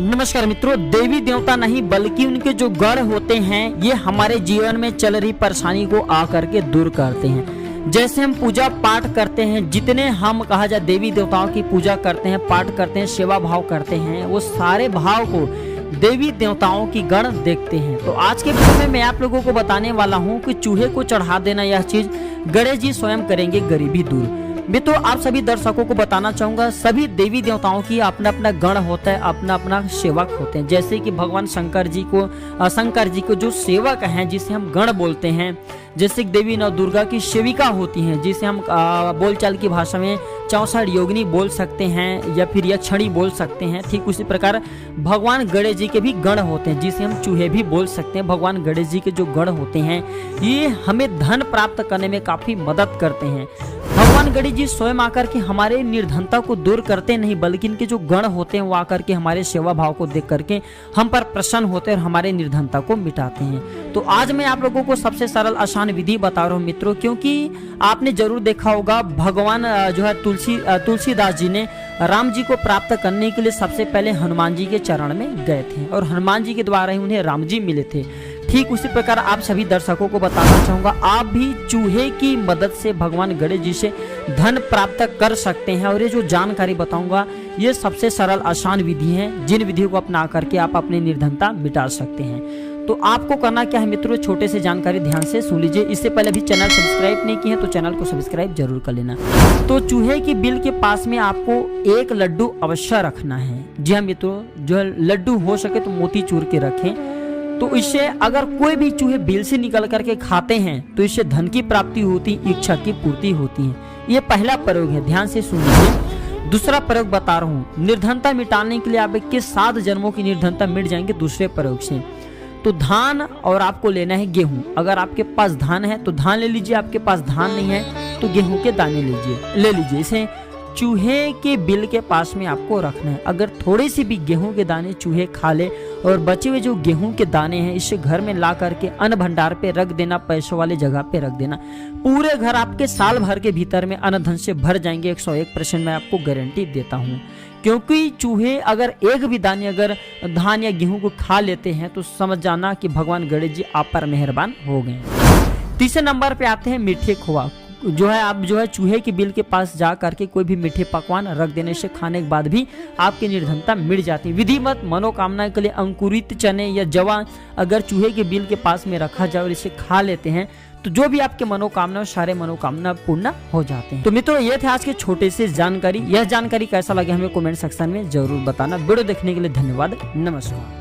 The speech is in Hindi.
नमस्कार मित्रों, देवी देवता नहीं बल्कि उनके जो गण होते हैं ये हमारे जीवन में चल रही परेशानी को आकर के दूर करते हैं। जैसे हम पूजा पाठ करते हैं, जितने हम कहा जाए देवी देवताओं की पूजा करते हैं, पाठ करते हैं, सेवा भाव करते हैं, वो सारे भाव को देवी देवताओं की गण देखते हैं। तो आज के वीडियो में मैं आप लोगों को बताने वाला हूँ कि चूहे को चढ़ा देना यह चीज गणेश जी स्वयं करेंगे गरीबी दूर। मित्रों, आप सभी दर्शकों को बताना चाहूंगा, सभी देवी देवताओं की अपना अपना गण होता है, अपना अपना सेवक होते हैं। जैसे कि भगवान शंकर जी को जो सेवक हैं जिसे हम गण बोलते हैं, जैसे कि देवी नव दुर्गा की सेविका होती हैं जिसे हम बोलचाल की भाषा में 64 योगिनी बोल सकते हैं या फिर यक्षणी बोल सकते हैं। ठीक उसी प्रकार भगवान गणेश जी के भी गण होते हैं जिसे हम चूहे भी बोल सकते हैं। भगवान गणेश जी के जो गण होते हैं ये हमें धन प्राप्त करने में काफी मदद करते हैं। भगवान गणेश जी स्वयं आकर के हमारे निर्धनता को दूर करते नहीं, बल्कि इनके जो गण होते हैं वो आकर के हमारे सेवा भाव को देख करके हम पर प्रसन्न होते हैं और हमारे निर्धनता को मिटाते हैं। तो आज मैं आप लोगों को सबसे सरल आसान विधि बता रहा हूँ मित्रों, क्योंकि आपने जरूर देखा होगा भगवान जो है तुलसीदास जी ने राम जी को प्राप्त करने के लिए सबसे पहले हनुमान जी के चरण में गए थे और हनुमान जी के द्वारा ही उन्हें राम जी मिले थे। ठीक उसी प्रकार आप सभी दर्शकों को बताना चाहूंगा, आप भी चूहे की मदद से भगवान गणेश जी से धन प्राप्त कर सकते हैं। और ये जो जानकारी बताऊंगा ये सबसे सरल आसान विधि है, जिन विधियों को अपना करके आप अपनी निर्धनता मिटा सकते हैं। तो आपको करना क्या है मित्रों, छोटे से जानकारी ध्यान से सुन लीजिए। इससे पहले भी चैनल सब्सक्राइब नहीं किए हैं तो चैनल को सब्सक्राइब जरूर कर लेना। तो चूहे की बिल के पास में आपको एक लड्डू अवश्य रखना है। जी हाँ मित्रों, जो लड्डू हो सके तो मोतीचूर के रखें। तो इससे अगर कोई भी चूहे बिल से निकल करके खाते हैं तो इससे धन की प्राप्ति होती, इच्छा की पूर्ति होती है। ये पहला प्रयोग है, ध्यान से सुन लीजिए। दूसरा प्रयोग बता रहा हूँ, निर्धनता मिटाने के लिए आपके 7 जन्मों की निर्धनता मिट जाएंगे दूसरे प्रयोग से। तो धान और आपको लेना है गेहूं। अगर आपके पास धान है तो धान ले लीजिए, आपके पास धान नहीं है तो गेहूं के दाने ले लीजिए। इसे चूहे के बिल के पास में आपको रखना है। अगर थोड़ी सी भी गेहूं के दाने चूहे खा ले और बचे हुए जो गेहूं के दाने हैं इसे घर में ला करके अन्न भंडार पे रख देना, पैसों वाले जगह पे रख देना। पूरे घर आपके साल भर के भीतर में अन्न धन से भर जाएंगे। 101% मैं आपको गारंटी देता हूँ, क्योंकि चूहे अगर एक भी दाने अगर धान या गेहूं को खा लेते हैं तो समझ जाना कि भगवान गणेश जी आप पर मेहरबान हो गए। तीसरे नंबर पे आते हैं मीठे खोआ। जो है आप चूहे की बिल के पास जा करके कोई भी मीठे पकवान रख देने से खाने के बाद भी आपकी निर्धनता मिट जाती है। विधिवत मनोकामना के लिए अंकुरित चने या जवा अगर चूहे के बिल के पास में रखा जाए और इसे खा लेते हैं तो जो भी आपके मनोकामना सारे मनोकामना पूर्ण हो जाते हैं। तो मित्रों, ये थे आज के छोटे से जानकारी। यह जानकारी कैसा लगे हमें कमेंट सेक्शन में जरूर बताना। वीडियो देखने के लिए धन्यवाद। नमस्कार।